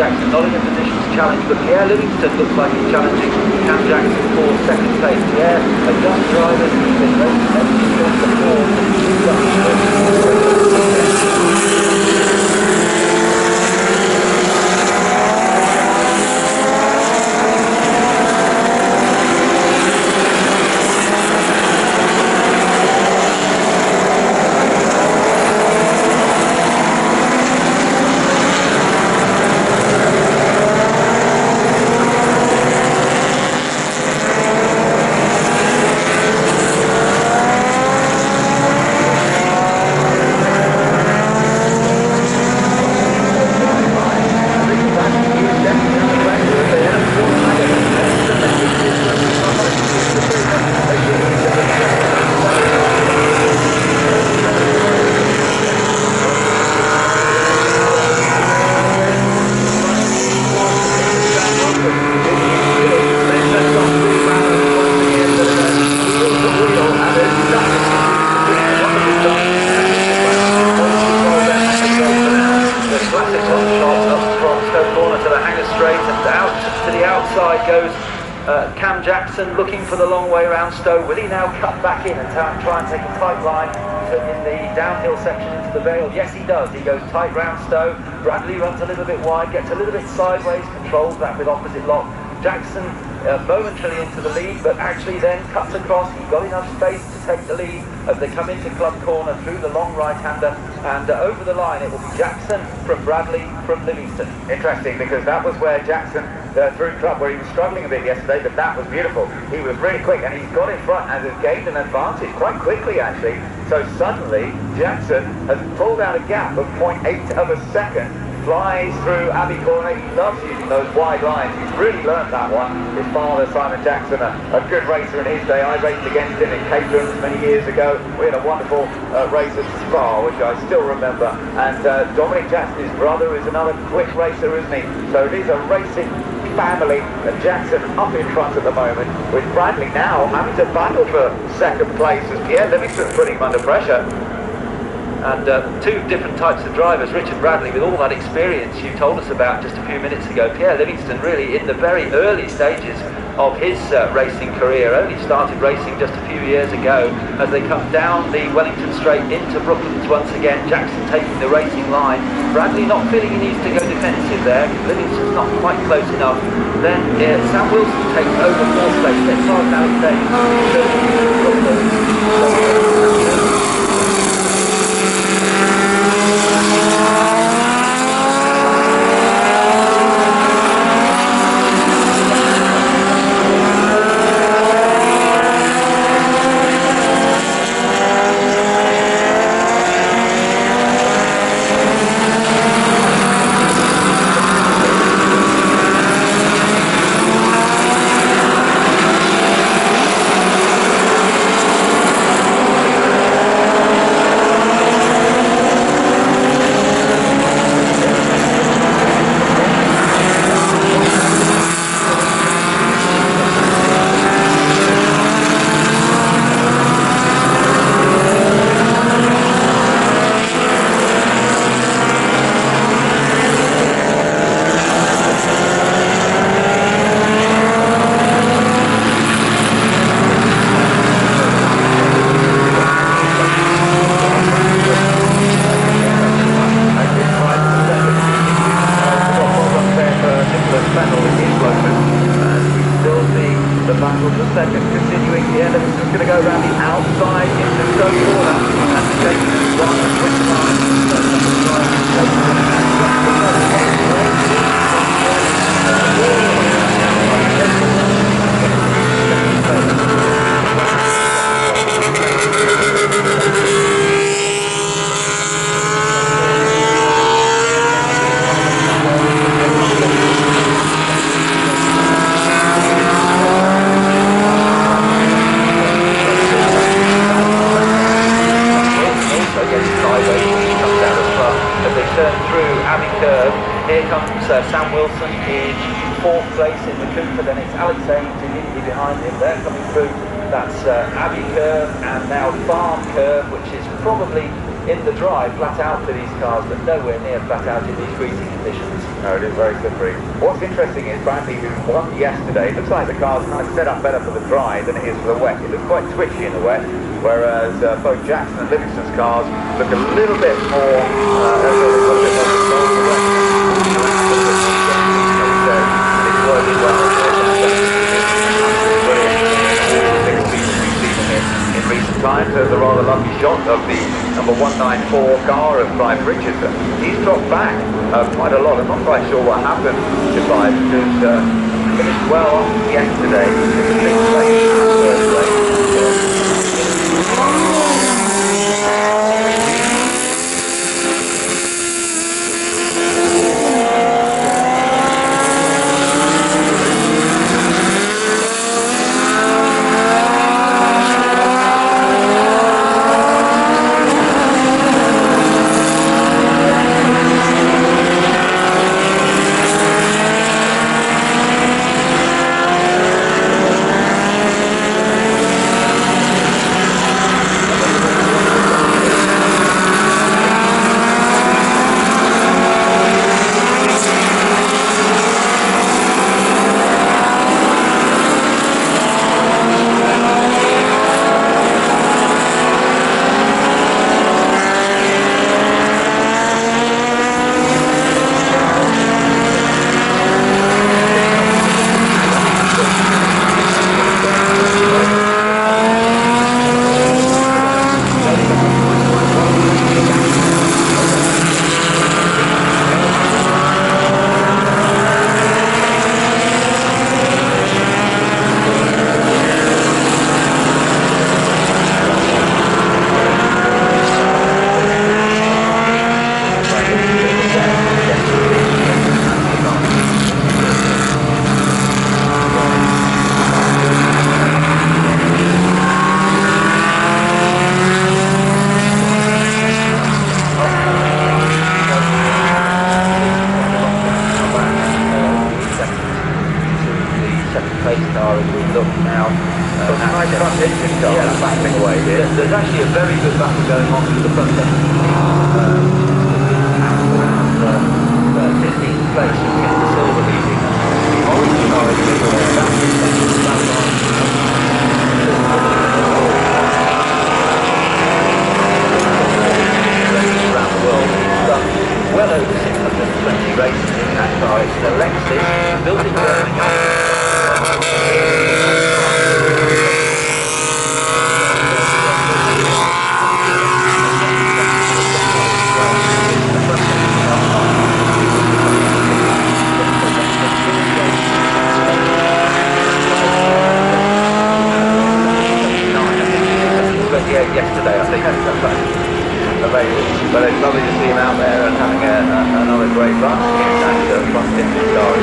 Jackson not in a position to challenge, but Pierre Livingston looks like he's challenging Cam Jackson for second place. Pierre, a young driver, he's been racing on the board, and he's got Cam Jackson looking for the long way around Stowe. Will he now cut back in and try and take a tight line in the downhill section into the Vale? Yes, he does. He goes tight round Stowe. Bradley runs a little bit wide, gets a little bit sideways, controls that with opposite lock. Jackson momentarily into the lead, but actually then cuts across. He got enough space to take the lead as they come into club corner through the long right-hander, and over the line it will be Jackson from Bradley from Livingston. Interesting, because that was where Jackson through club, where he was struggling a bit yesterday, but that was beautiful. He was really quick, and he's got in front and has gained an advantage quite quickly actually. So suddenly Jackson has pulled out a gap of 0.8 of a second, flies through Abbey Corner. He loves using those wide lines. He's really learned that one. His father, Simon Jackson, a good racer in his day. I raced against him in Caterham many years ago. We had a wonderful race at Spa, which I still remember. And Dominic Jackson, his brother, is another quick racer, isn't he? So it is a racing family, and Jackson up in front at the moment, with Bradley now having to battle for second place as Pierre Livingston's putting him under pressure. And two different types of drivers. Richard Bradley, with all that experience you told us about just a few minutes ago. Pierre Livingston really in the very early stages of his racing career, only started racing just a few years ago as they come down the Wellington Straight into Brooklands once again. Jackson taking the racing line. Bradley not feeling he needs to go defensive there. Livingston's not quite close enough. Then Sam Wilson takes over fourth place. Let's start now today. Second, continuing here, Livingston's going to go around the outside into Stowe corner and take one quick line. Here comes Sam Wilson in fourth place in the Cooper, then it's Alex Ames immediately behind him. They're coming through. That's Abbey Curve and now Farm Curve, which is probably in the dry, flat out for these cars, but nowhere near flat out in these greasy conditions. No, it is very slippery. What's interesting is Bradley, who won yesterday, it looks like the car's kind of set up better for the dry than it is for the wet. It looks quite twitchy in the wet, whereas both Jackson and Livingston's cars look a little bit more, control in the wet. So it's working well. In recent times, there's a rather lovely shot of the number 194 car of Clive Richardson. He's dropped back quite a lot. I'm not quite sure what happened to Clive, because finished well yesterday. There's actually a very good battle going on through the front end. 15th place with Mr. Silver leading. The orange car is in there. Around the world. He's done well over 620 races in that car. It's an Lexus built in Birmingham. Yesterday, I think. Amazing. But it's lovely to see him out there and having another great run in that front engine car.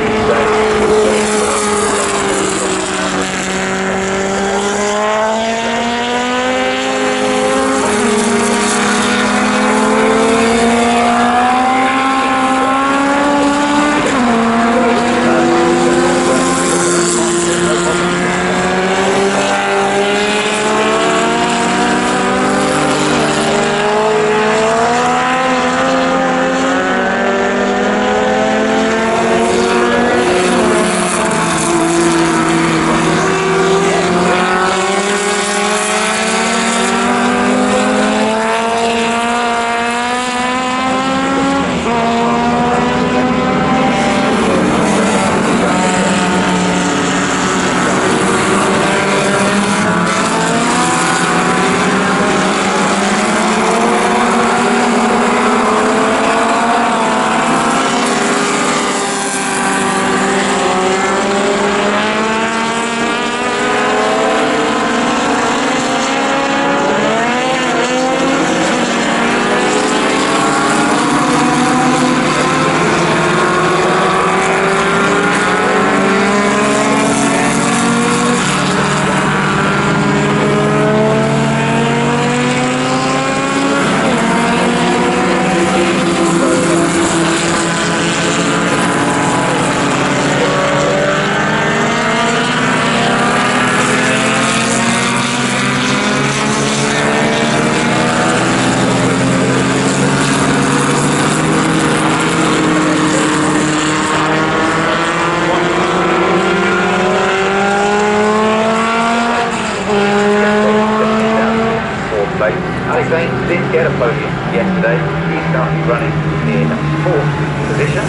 get a podium yesterday. He's currently running in 4th position.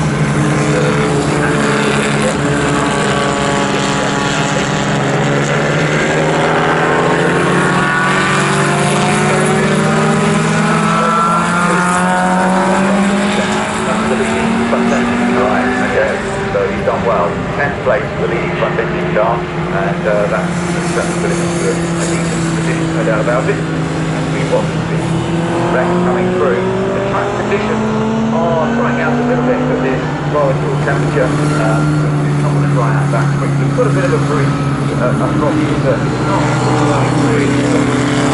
Right, okay, so he's done well. 10th place for the leading front engine car, and that's certainly put him into a decent position, no doubt about it. And we watch the race coming through. The track conditions are drying out a little bit with this lower cool temperature. It's not going to dry out that quickly. We've got a bit of a breeze across the surface. It's not really